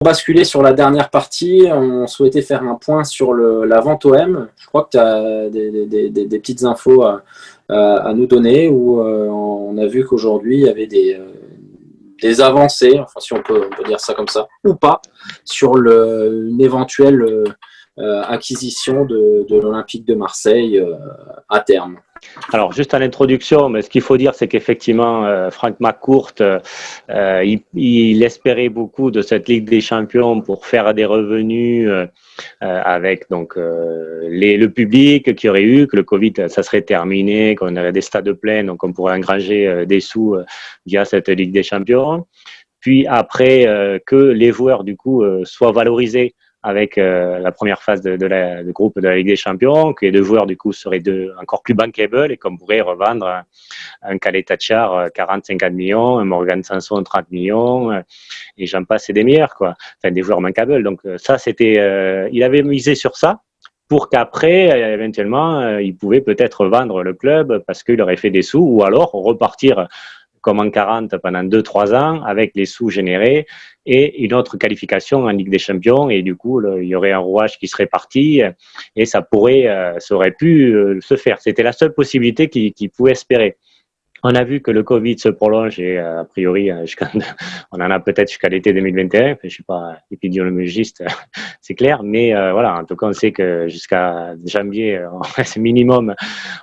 Basculer sur la dernière partie, on souhaitait faire un point sur la vente OM. Je crois que tu as des petites infos à nous donner où on a vu qu'aujourd'hui il y avait des avancées, enfin si on peut dire ça comme ça, ou pas, sur une éventuelle acquisition de l'Olympique de Marseille à terme. Alors, juste à l'introduction, mais ce qu'il faut dire, c'est qu'effectivement, Frank McCourt, il espérait beaucoup de cette Ligue des Champions pour faire des revenus avec donc le public qu'il y aurait eu, que le Covid, ça serait terminé, qu'on aurait des stades pleins, donc on pourrait engranger des sous via cette Ligue des Champions. Puis après, que les joueurs, du coup, soient valorisés avec la première phase de groupe de la Ligue des Champions, que les deux joueurs du coup seraient encore plus bankable et qu'on pourrait revendre un Khaled Tachar 40-50 millions, un Morgan Sanson 30 millions, et j'en passe et des meilleurs, quoi. Enfin, des joueurs bankables. Donc ça, c'était, il avait misé sur ça pour qu'après, éventuellement, il pouvait peut-être vendre le club parce qu'il aurait fait des sous, ou alors repartir comme en 40 pendant 2-3 ans avec les sous générés et une autre qualification en Ligue des Champions, et du coup il y aurait un rouage qui serait parti et ça aurait pu se faire. C'était la seule possibilité qu'il pouvait espérer. On a vu que le Covid se prolonge et a priori, on en a peut-être jusqu'à l'été 2021. Je ne suis pas épidémiologiste, c'est clair, mais voilà, en tout cas, on sait que jusqu'à janvier, c'est minimum,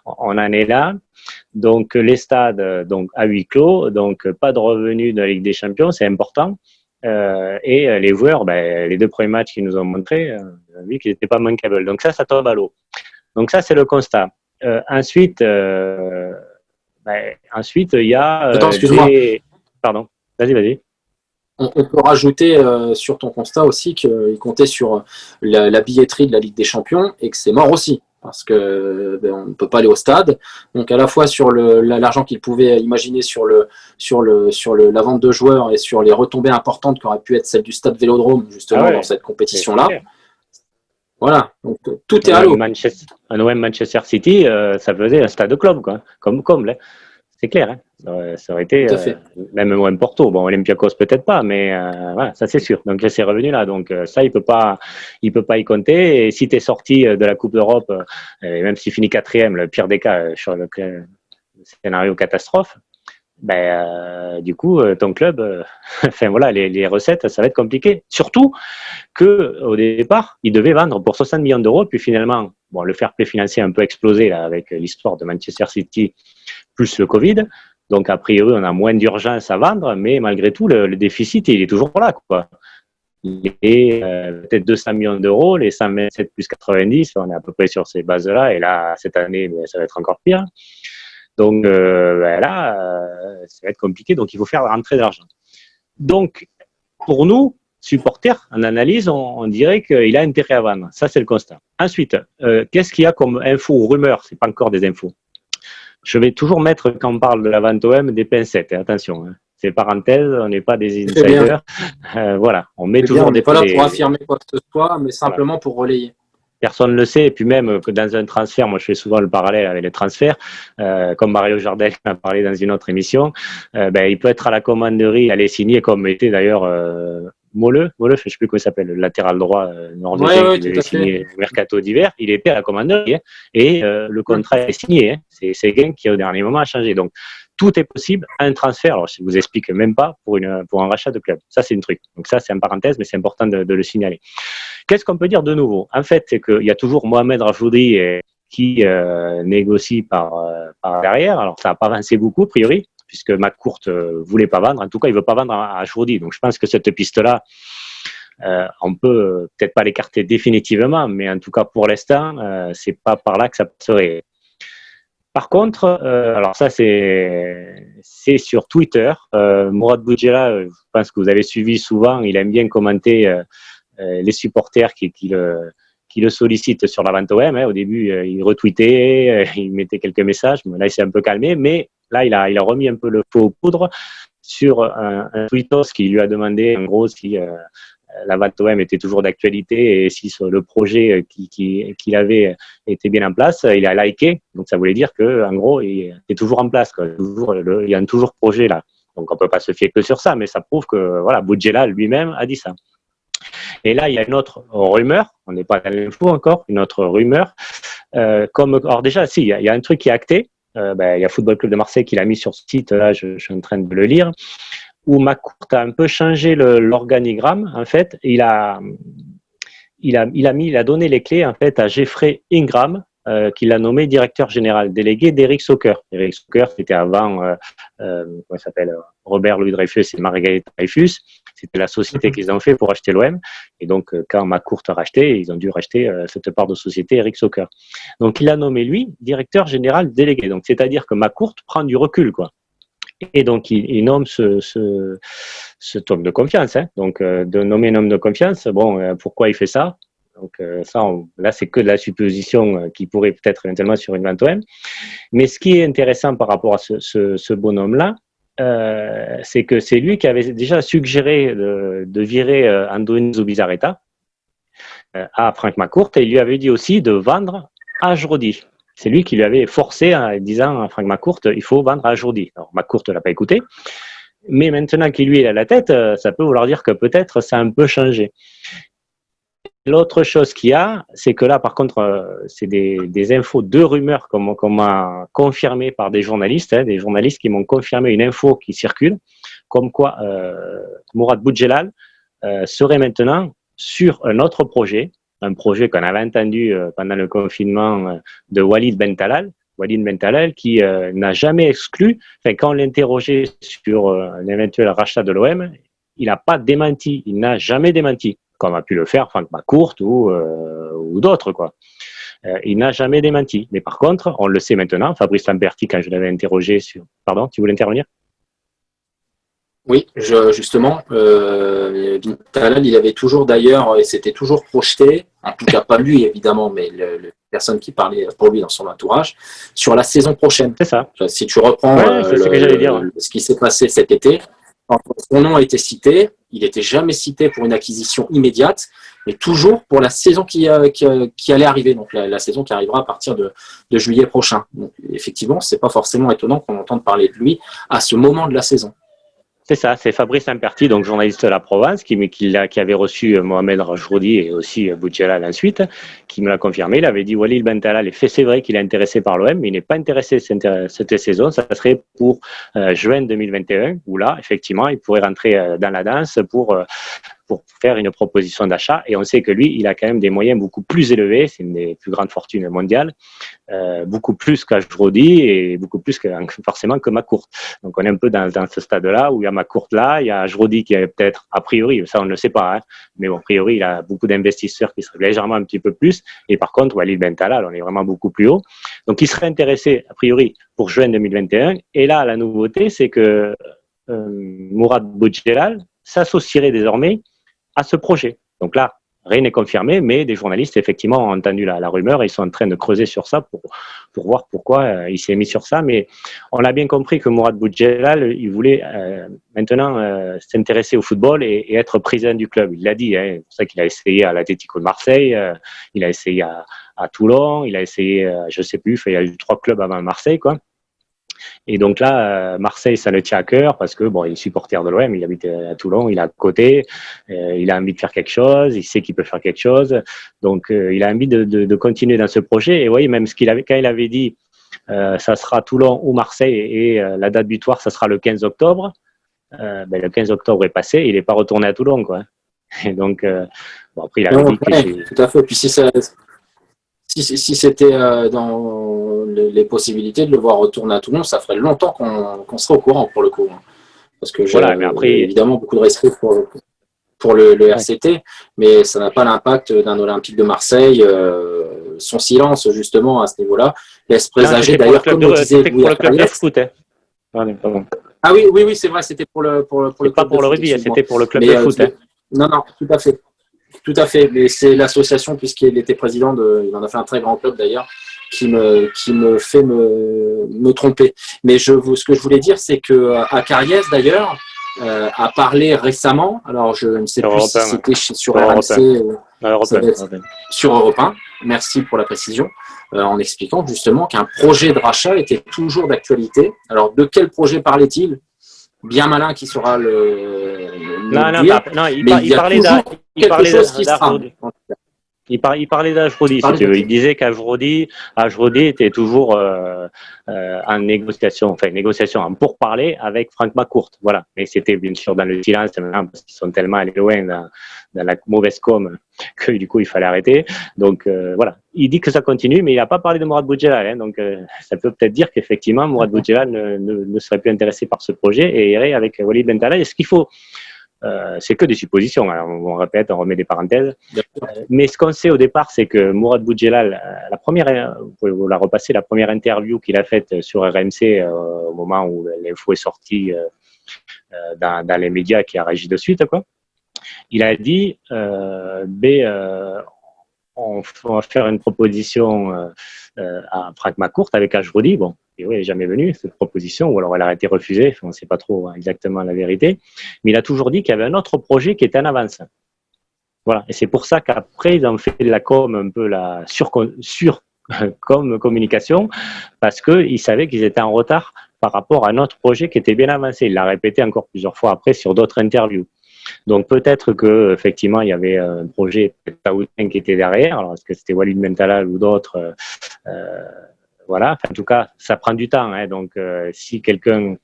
on en est là. Donc les stades donc à huis clos, donc pas de revenus de la Ligue des Champions, c'est important. Et les joueurs, les deux premiers matchs qu'ils nous ont montrés, on a vu qu'ils n'étaient pas manquables. Donc ça tombe à l'eau. Donc ça, c'est le constat. Ensuite, il y a Attends, excuse-moi. Pardon, vas-y. On peut rajouter sur ton constat aussi qu'il comptait sur la billetterie de la Ligue des Champions et que c'est mort aussi. Parce que on ne peut pas aller au stade. Donc à la fois sur l'argent qu'il pouvait imaginer sur la vente de joueurs et sur les retombées importantes qui auraient pu être celles du stade Vélodrome justement dans cette compétition-là. Voilà, donc tout est à l'eau. Un OM Manchester City, ça faisait un stade de club, quoi, comme c'est clair. Hein. Ça aurait été même OM Porto. Bon, Olympiakos peut-être pas, mais voilà, ça c'est sûr. Donc ces revenus-là, donc ça il peut pas y compter. Et si tu es sorti de la Coupe d'Europe, même s'il finit quatrième, le pire des cas sur le scénario catastrophe, du coup ton club, enfin voilà, les recettes, ça va être compliqué. Surtout que au départ, il devait vendre pour 60 millions d'euros, puis finalement, bon, le fair play financier a un peu explosé là avec l'histoire de Manchester City plus le Covid. Donc, a priori, on a moins d'urgence à vendre, mais malgré tout, le déficit, il est toujours là, quoi. Il est peut-être 200 millions d'euros, les 127 plus 90, on est à peu près sur ces bases-là, et là, cette année, ça va être encore pire. Donc, là, ça va être compliqué, donc il faut faire rentrer de l'argent. Donc, pour nous, supporters, en analyse, on dirait qu'il a intérêt à vendre. Ça, c'est le constat. Ensuite, qu'est-ce qu'il y a comme infos ou rumeurs? Ce n'est pas encore des infos. Je vais toujours mettre, quand on parle de la vente OM, des pincettes. Attention, hein. C'est parenthèse, on n'est pas des insiders. Voilà, on met toujours des. On n'est pas là pour affirmer quoi que ce soit, mais simplement pour relayer. Personne ne le sait. Et puis même que dans un transfert, moi je fais souvent le parallèle avec les transferts, comme Mario Jardel m'a parlé dans une autre émission, il peut être à la commanderie, aller signer, comme était d'ailleurs Molleux, je ne sais plus comment il s'appelle, le latéral droit norvégien qui devait signer le mercato d'hiver. Il était à la commanderie et le contrat est signé. Hein. C'est Genk qui au dernier moment a changé. Donc tout est possible à un transfert. Alors je ne vous explique même pas pour un rachat de club. Ça c'est un truc. Donc ça c'est en parenthèse, mais c'est important de le signaler. Qu'est-ce qu'on peut dire de nouveau? En fait, c'est qu'il y a toujours Mohamed Rafoudi qui négocie par derrière. Alors ça n'a pas avancé beaucoup a priori, puisque McCourt voulait pas vendre. En tout cas, il veut pas vendre à Chourdi. Donc, je pense que cette piste-là, on peut peut-être pas l'écarter définitivement, mais en tout cas, pour l'instant, c'est pas par là que ça passerait. Par contre, alors ça, c'est sur Twitter. Mourad Boudjela, je pense que vous avez suivi souvent, il aime bien commenter les supporters qui le sollicitent sur la vente OM. Hein. Au début, il retweetait, il mettait quelques messages. Mais là, il s'est un peu calmé, mais là, il a remis un peu le feu aux poudres sur un tweetos qui lui a demandé, en gros, si la vente OM était toujours d'actualité et si le projet qu'il avait était bien en place. Il a liké, donc ça voulait dire qu'en gros, il est toujours en place. Quoi. Il y a un toujours projet là. Donc, on ne peut pas se fier que sur ça, mais ça prouve que voilà, Boudjela lui-même a dit ça. Et là, il y a une autre rumeur, on n'est pas dans l'info encore, une autre rumeur. Alors déjà, si, il y a un truc qui est acté. Il y a Football Club de Marseille qui l'a mis sur ce site, là, je suis en train de le lire, où McCourt a un peu changé l'organigramme. En fait, il a donné les clés en fait à Jeffrey Ingram, qu'il a nommé directeur général délégué d'Eric Soccer. Eric Soccer, c'était avant comment il s'appelle, Robert Louis Dreyfus et Marguerite Dreyfus. C'était la société qu'ils ont fait pour acheter l'OM. Et donc, quand McCourt a racheté, ils ont dû racheter cette part de société Eric Soccer. Donc, il a nommé lui directeur général délégué. Donc, c'est-à-dire que McCourt prend du recul, quoi. Et donc, il nomme cet homme de confiance. Hein. Donc, de nommer un homme de confiance, pourquoi il fait ça? Donc, là, c'est que de la supposition qui pourrait peut-être éventuellement sur une vente OM. Mais ce qui est intéressant par rapport à ce bonhomme-là, c'est que c'est lui qui avait déjà suggéré de virer Andoni Zubizarreta à Franck McCourt, et il lui avait dit aussi de vendre à Ajrodi. C'est lui qui lui avait forcé en disant à Franck McCourt, il faut vendre à Ajrodi. Alors McCourt ne l'a pas écouté, mais maintenant qu'il lui est à la tête, ça peut vouloir dire que peut-être ça a un peu changé. L'autre chose qu'il y a, c'est que là, par contre, c'est des infos, deux rumeurs qu'on m'a confirmées par des journalistes qui m'ont confirmé une info qui circule, comme quoi Mourad Boudjelal serait maintenant sur un autre projet, un projet qu'on avait entendu pendant le confinement de Walid Ben Talal qui n'a jamais exclu, quand on l'interrogeait sur un éventuel rachat de l'OM, il n'a pas démenti, il n'a jamais démenti, comme a pu le faire Franck McCourt ou d'autres, quoi. Il n'a jamais démenti. Mais par contre, on le sait maintenant, Fabrice Lamberti, quand je l'avais interrogé sur... Pardon, tu voulais intervenir? Oui, justement, Bin Talal, il avait toujours d'ailleurs, et c'était toujours projeté, en tout cas pas lui évidemment, mais les personnes qui parlaient pour lui dans son entourage, sur la saison prochaine. C'est ça. Si tu reprends ce qui s'est passé cet été, quand son nom a été cité, il n'était jamais cité pour une acquisition immédiate, mais toujours pour la saison qui allait arriver, donc la saison qui arrivera à partir de juillet prochain. Donc, effectivement, ce n'est pas forcément étonnant qu'on entende parler de lui à ce moment de la saison. C'est ça, c'est Fabrice Lamberti, donc journaliste de la Provence, qui avait reçu Mohamed Rajroudi et aussi Boudjelal ensuite, qui me l'a confirmé. Il avait dit Walid Ben Talal, c'est vrai qu'il est intéressé par l'OM, mais il n'est pas intéressé cette saison. Ça serait pour juin 2021, où là, effectivement, il pourrait rentrer dans la danse pour faire une proposition d'achat. Et on sait que lui, il a quand même des moyens beaucoup plus élevés. C'est une des plus grandes fortunes mondiales, beaucoup plus qu'Ajrodi et beaucoup plus forcément que McCourt. Donc on est un peu dans ce stade-là où il y a McCourt là, il y a Ajrodi qui est peut-être, a priori, ça on ne le sait pas, hein, mais bon, a priori, il a beaucoup d'investisseurs qui seraient légèrement un petit peu plus. Et par contre, Walid Ben Talal, on est vraiment beaucoup plus haut. Donc il serait intéressé, a priori, pour juin 2021. Et là, la nouveauté, c'est que Mourad Boudjelal s'associerait désormais à ce projet. Donc là, rien n'est confirmé, mais des journalistes, effectivement, ont entendu la rumeur et ils sont en train de creuser sur ça pour voir pourquoi il s'est mis sur ça. Mais on a bien compris que Mourad Boudjelal, il voulait maintenant s'intéresser au football et être président du club. Il l'a dit, hein, c'est pour ça qu'il a essayé à l'Atlético de Marseille, il a essayé à Toulon, il a essayé, je ne sais plus, il y a eu 3 clubs avant Marseille, quoi. Et donc là, Marseille, ça le tient à cœur parce que il est supporter de l'OM, il habite à Toulon, il est à côté, il a envie de faire quelque chose, il sait qu'il peut faire quelque chose, donc il a envie de continuer dans ce projet. Et oui, même quand il avait dit ça sera Toulon ou Marseille et la date butoir, ça sera le 15 octobre, le 15 octobre est passé, il n'est pas retourné à Toulon, quoi. Et donc, après, il avait dit que... Tout à fait, puis si c'était dans les possibilités de le voir retourner à Toulon, ça ferait longtemps qu'on serait au courant pour le coup. Parce que j'ai évidemment beaucoup de respect pour le RCT, mais ça n'a pas l'impact d'un Olympique de Marseille. Son silence, justement, à ce niveau-là, laisse présager, d'ailleurs, comme le disait Louis pour le club de foot. Ah oui, c'est vrai, c'était pour le club pas pour le rugby, c'était pour le club de foot. Non, tout à fait. Tout à fait, mais c'est l'association, puisqu'il était président il en a fait un très grand club d'ailleurs, qui me fait me tromper. Mais ce que je voulais dire, c'est que Acariès d'ailleurs a parlé récemment, alors je ne sais plus si c'était sur RMC sur Europe 1, merci pour la précision, en expliquant justement qu'un projet de rachat était toujours d'actualité. Alors de quel projet parlait-il? Bien malin qui sera le Non, non, Douillet, non, mais il y a toujours quelque chose qui se trame. Il parlait d'Ajrodi, si tu veux. Il disait qu'Ajrodi était toujours en négociation, en pourparlers avec Franck McCourt. Voilà. Mais c'était bien sûr dans le silence maintenant, parce qu'ils sont tellement allés loin dans la mauvaise com que du coup il fallait arrêter. Donc voilà. Il dit que ça continue, mais il n'a pas parlé de Mourad Boudjelal. Hein, donc ça peut peut-être dire qu'effectivement Mourad Boudjelal ne serait plus intéressé par ce projet et irait avec Walid Bentala. Est-ce qu'il faut c'est que des suppositions, alors on répète, on remet des parenthèses. Mais ce qu'on sait au départ, c'est que Mourad Boudjelal, vous pouvez vous la repasser, la première interview qu'il a faite sur RMC au moment où l'info est sortie dans les médias qui a réagi de suite, quoi. Il a dit on va faire une proposition à Franck McCourt avec Ajrodi. Bon, et oui, elle n'est jamais venue, cette proposition, ou alors elle a été refusée, on ne sait pas trop exactement la vérité. Mais il a toujours dit qu'il y avait un autre projet qui était en avance. Voilà, et c'est pour ça qu'après, ils ont fait la com, un peu la communication, parce qu'ils savaient qu'ils étaient en retard par rapport à un autre projet qui était bien avancé. Il l'a répété encore plusieurs fois après sur d'autres interviews. Donc peut-être qu'effectivement, il y avait un projet Taoudin qui était derrière. Alors est-ce que c'était Walid Mentalal ou d'autres voilà. Enfin, en tout cas, ça prend du temps. Hein. Donc si quelqu'un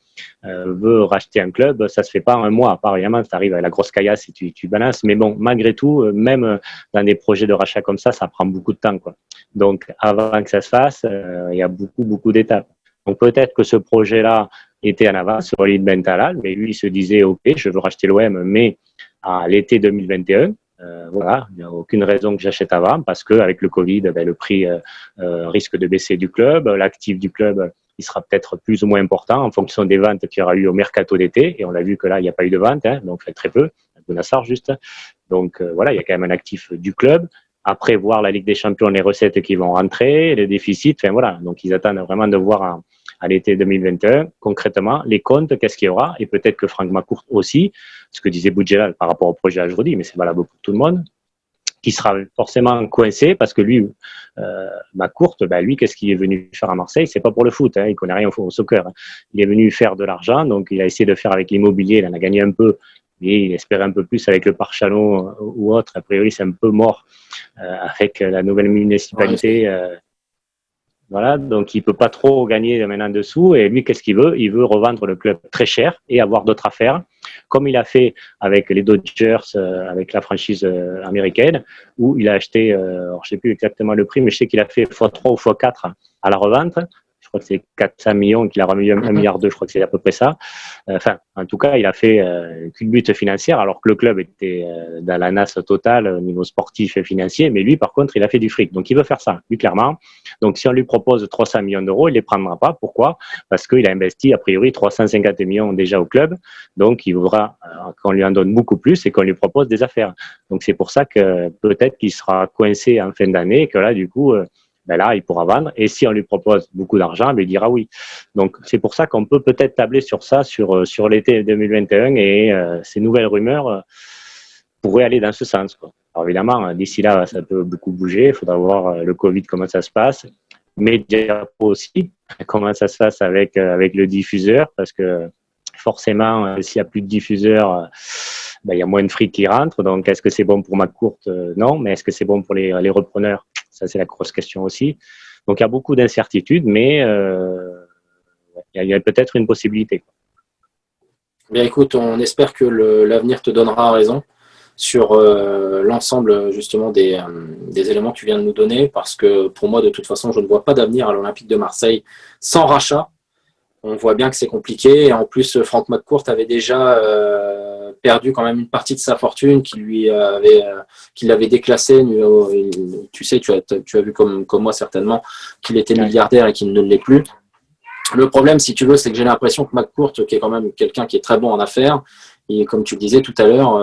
veut racheter un club, ça se fait pas en un mois. Apparemment, ça arrive avec la grosse caillasse et tu balances. Mais bon, malgré tout, même dans des projets de rachat comme ça prend beaucoup de temps, quoi. Donc avant que ça se fasse, il y a beaucoup d'étapes. Donc peut-être que ce projet-là était en avance, Walid Bentala, mais lui il se disait ok, je veux racheter l'OM, mais à l'été 2021. Voilà, il n'y a aucune raison que j'achète avant parce qu'avec le Covid, le prix risque de baisser du club, l'actif du club il sera peut-être plus ou moins important en fonction des ventes qu'il y aura eu au mercato d'été, et on l'a vu que là il n'y a pas eu de vente, hein, donc très peu, Bounassar juste. Donc voilà, il y a quand même un actif du club. Après, voir la Ligue des Champions, les recettes qui vont rentrer, les déficits, enfin voilà. Donc, ils attendent vraiment de voir à l'été 2021, concrètement, les comptes, qu'est-ce qu'il y aura, et peut-être que Franck McCourt aussi, ce que disait Boudjelal par rapport au projet Ajrodi, mais c'est valable pour tout le monde, qui sera forcément coincé parce que lui, McCourt, lui, qu'est-ce qu'il est venu faire à Marseille? C'est pas pour le foot, hein, il connaît rien au soccer. Hein. Il est venu faire de l'argent, donc il a essayé de faire avec l'immobilier, il en a gagné un peu, mais il espérait un peu plus avec le Parc Chalon ou autre. A priori, c'est un peu mort avec la nouvelle municipalité. Voilà, donc il peut pas trop gagner maintenant dessous. Et lui, qu'est-ce qu'il veut? Il veut revendre le club très cher et avoir d'autres affaires, comme il a fait avec les Dodgers, avec la franchise américaine, où il a acheté, alors je sais plus exactement le prix, mais je sais qu'il a fait x3 ou x4 à la revente. Je crois que c'est 400 millions qu'il a remis 1,2 milliard, je crois que c'est à peu près ça. Enfin, en tout cas, il a fait qu'une butte financière, alors que le club était dans la nasse totale au niveau sportif et financier, mais lui, par contre, il a fait du fric. Donc, il veut faire ça, lui, clairement. Donc, si on lui propose 300 millions d'euros, il ne les prendra pas. Pourquoi? Parce qu'il a investi, a priori, 350 millions déjà au club. Donc, il voudra qu'on lui en donne beaucoup plus et qu'on lui propose des affaires. Donc, c'est pour ça que peut-être qu'il sera coincé en fin d'année et que là, du coup, là, il pourra vendre. Et si on lui propose beaucoup d'argent, il dira oui. Donc, c'est pour ça qu'on peut peut-être tabler sur ça sur l'été 2021 et ces nouvelles rumeurs pourraient aller dans ce sens, quoi. Alors, évidemment, d'ici là, ça peut beaucoup bouger. Il faudra voir le Covid, comment ça se passe. Média aussi, comment ça se passe avec le diffuseur, parce que forcément, s'il n'y a plus de diffuseurs, il y a moins de fric qui rentre. Donc, est-ce que c'est bon pour McCourt? Non. Mais est-ce que c'est bon pour les repreneurs? Ça, c'est la grosse question aussi. Donc, il y a beaucoup d'incertitudes, mais il y a peut-être une possibilité. Bien, écoute, on espère que l'avenir te donnera raison sur l'ensemble justement des éléments que tu viens de nous donner, parce que pour moi, de toute façon, je ne vois pas d'avenir à l'Olympique de Marseille sans rachat. On voit bien que c'est compliqué. Et en plus, Franck McCourt avait déjà perdu quand même une partie de sa fortune qui l'avait déclassé. Tu sais, tu as vu comme moi certainement qu'il était milliardaire et qu'il ne l'est plus. Le problème, si tu veux, c'est que j'ai l'impression que McCourt, qui est quand même quelqu'un qui est très bon en affaires, et comme tu le disais tout à l'heure,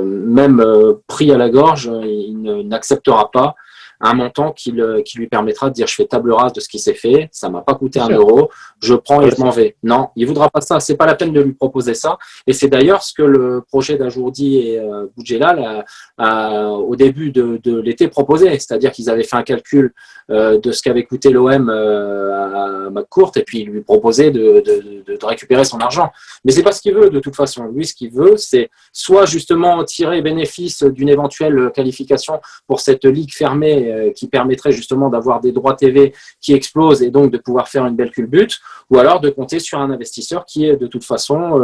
même pris à la gorge, il n'acceptera pas un montant qui lui permettra de dire je fais table rase de ce qui s'est fait, ça m'a pas coûté 1 euro, je prends et je m'en vais. Non, il voudra pas ça, c'est pas la peine de lui proposer ça. Et c'est d'ailleurs ce que le projet d'Ajourdi et Boudjelal au début de l'été proposé, c'est-à-dire qu'ils avaient fait un calcul de ce qu'avait coûté l'OM à McCourt et puis il lui proposait de récupérer son argent. Mais c'est pas ce qu'il veut de toute façon. Lui, ce qu'il veut, c'est soit justement tirer bénéfice d'une éventuelle qualification pour cette ligue fermée qui permettrait justement d'avoir des droits TV qui explosent et donc de pouvoir faire une belle culbute, ou alors de compter sur un investisseur qui est de toute façon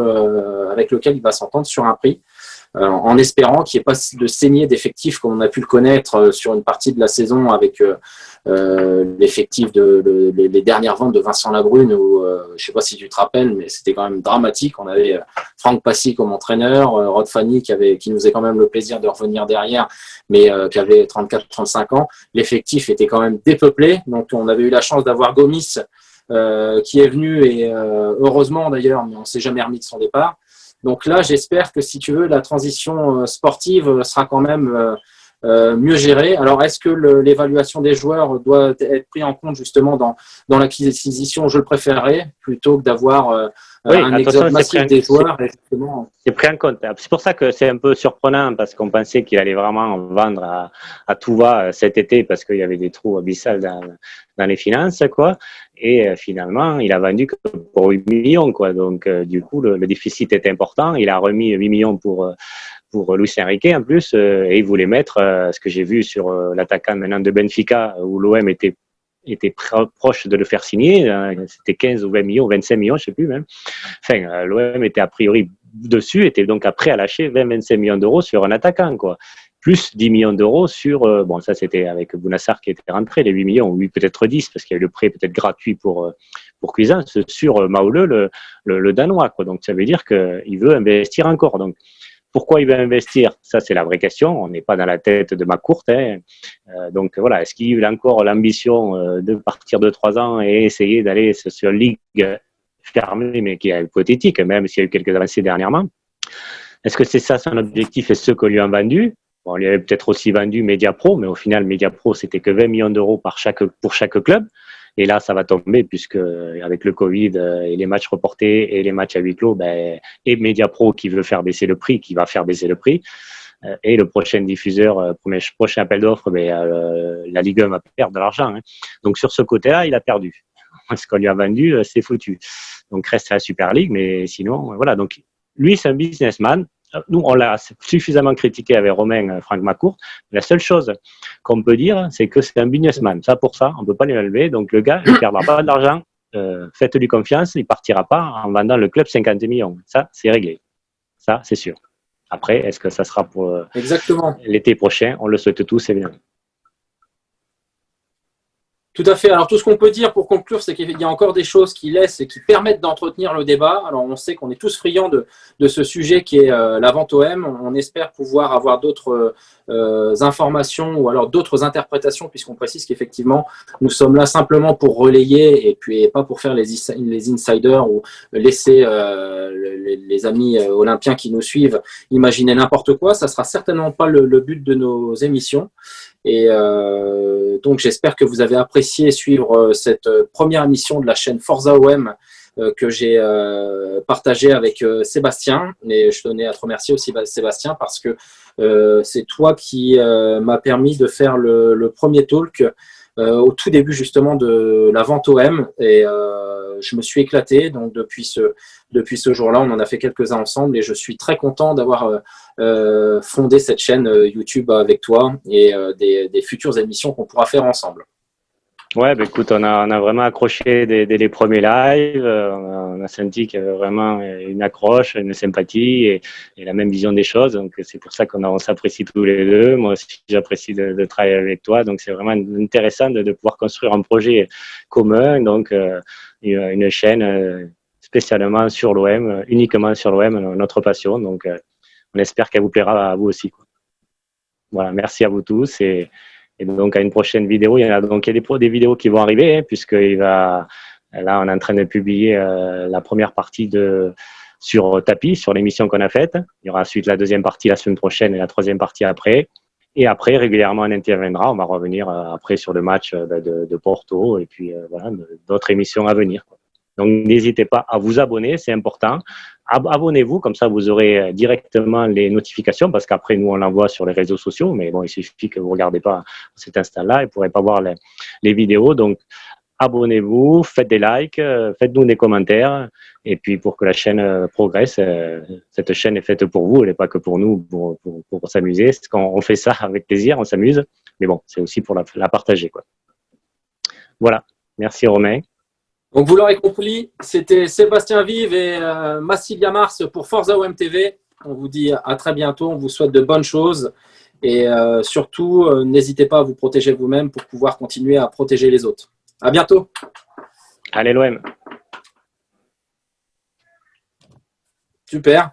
avec lequel il va s'entendre sur un prix. En espérant qu'il n'y ait pas de saignée d'effectifs comme on a pu le connaître sur une partie de la saison avec l'effectif les dernières ventes de Vincent Labrune où je ne sais pas si tu te rappelles, mais c'était quand même dramatique. On avait Franck Passy comme entraîneur, Rod Fanny qui nous faisait quand même le plaisir de revenir derrière, mais qui avait 34-35 ans. L'effectif était quand même dépeuplé, donc on avait eu la chance d'avoir Gomis qui est venu et heureusement d'ailleurs, mais on ne s'est jamais remis de son départ. Donc là, j'espère que si tu veux, la transition sportive sera quand même mieux gérée. Alors, est-ce que l'évaluation des joueurs doit être prise en compte justement dans l'acquisition? Je le préférerais plutôt que d'avoir un exode massif des joueurs. C'est pris en compte. C'est pour ça que c'est un peu surprenant parce qu'on pensait qu'il allait vraiment vendre à tout va cet été parce qu'il y avait des trous abyssales dans les finances, quoi. Et finalement, il a vendu que pour 8 millions, quoi. Donc, du coup, le déficit est important. Il a remis 8 millions pour Luis Enrique en plus, et il voulait mettre ce que j'ai vu sur l'attaquant maintenant de Benfica, où l'OM était proche de le faire signer. C'était 15 ou 20 millions, 25 millions, je ne sais plus même. Enfin, l'OM était a priori dessus, était donc prêt à lâcher 20-25 millions d'euros sur un attaquant, quoi. Plus 10 millions d'euros sur, bon, ça c'était avec Bounassar qui était rentré, les 8 millions, ou peut-être 10, parce qu'il y a eu le prêt peut-être gratuit pour Cuisance, sur Maule, le Danois, quoi. Donc ça veut dire qu'il veut investir encore. Donc pourquoi il veut investir? Ça, c'est la vraie question. On n'est pas dans la tête de McCourt, hein. Donc voilà, est-ce qu'il a encore l'ambition de partir de 3 ans et essayer d'aller sur une ligue fermée, mais qui est hypothétique, même s'il y a eu quelques avancées dernièrement? Est-ce que c'est ça son objectif et ce qu'on lui a vendu? Bon, on lui avait peut-être aussi vendu Mediapro, mais au final, Mediapro, c'était que 20 millions d'euros pour chaque club. Et là, ça va tomber puisque avec le Covid et les matchs reportés et les matchs à huis clos, et Mediapro qui veut faire baisser le prix, qui va faire baisser le prix, et le prochain diffuseur, prochain appel d'offres, la Ligue 1 va perdre de l'argent, hein. Donc sur ce côté-là, il a perdu. Ce qu'on lui a vendu, c'est foutu. Donc reste à la Super League, mais sinon, voilà. Donc lui, c'est un businessman. Nous, on l'a suffisamment critiqué avec Romain Franck McCourt. La seule chose qu'on peut dire, c'est que c'est un businessman. Ça, pour ça, on ne peut pas l'élever. Donc, le gars, il ne perdra pas d'argent. Faites-lui confiance. Il ne partira pas en vendant le club 50 millions. Ça, c'est réglé. Ça, c'est sûr. Après, est-ce que ça sera pour l'été prochain? On le souhaite tous, évidemment. Tout à fait. Alors, tout ce qu'on peut dire pour conclure, c'est qu'il y a encore des choses qui laissent et qui permettent d'entretenir le débat. Alors, on sait qu'on est tous friands de ce sujet qui est la vente OM. On espère pouvoir avoir d'autres informations ou alors d'autres interprétations, puisqu'on précise qu'effectivement, nous sommes là simplement pour relayer et puis pas pour faire les insiders ou laisser les amis olympiens qui nous suivent imaginer n'importe quoi. Ça sera certainement pas le but de nos émissions. Et donc, j'espère que vous avez apprécié suivre cette première émission de la chaîne Forza OM que j'ai partagée avec Sébastien. Et je tenais à te remercier aussi, Sébastien, parce que c'est toi qui m'as permis de faire le premier talk au tout début justement de la vente OM. Et je me suis éclaté. Donc, depuis ce jour-là, on en a fait quelques-uns ensemble et je suis très content d'avoir fondé cette chaîne YouTube avec toi et des futures émissions qu'on pourra faire ensemble. Ouais, écoute, on a vraiment accroché dès les premiers lives. On a senti qu'il y avait vraiment une accroche, une sympathie et la même vision des choses. Donc, c'est pour ça qu'on s'apprécie tous les deux. Moi aussi, j'apprécie de travailler avec toi. Donc, c'est vraiment intéressant de pouvoir construire un projet commun. Donc, une chaîne spécialement sur l'OM, uniquement sur l'OM, notre passion. Donc, on espère qu'elle vous plaira à vous aussi, quoi. Voilà, merci à vous tous et donc à une prochaine vidéo. Il y a des vidéos qui vont arriver, hein, là on est en train de publier la première partie sur Tapis, sur l'émission qu'on a faite. Il y aura ensuite la deuxième partie la semaine prochaine et la troisième partie après. Et après, régulièrement, on interviendra. On va revenir après sur le match de Porto et puis voilà, d'autres émissions à venir. Donc, n'hésitez pas à vous abonner, c'est important. Abonnez-vous, comme ça, vous aurez directement les notifications parce qu'après, nous, on l'envoie sur les réseaux sociaux. Mais bon, il suffit que vous ne regardez pas cet instant-là et vous ne pourrez pas voir les vidéos. Donc, abonnez-vous, faites des likes, faites-nous des commentaires. Et puis, pour que la chaîne progresse, cette chaîne est faite pour vous, elle n'est pas que pour nous, pour s'amuser. On fait ça avec plaisir, on s'amuse. Mais bon, c'est aussi pour la partager, quoi. Voilà. Merci, Romain. Donc, vous l'aurez compris, c'était Sébastien Vive et Massilia Mars pour Forza OMTV. On vous dit à très bientôt. On vous souhaite de bonnes choses. Et surtout, n'hésitez pas à vous protéger vous-même pour pouvoir continuer à protéger les autres. À bientôt. Allez, l'OM. Super.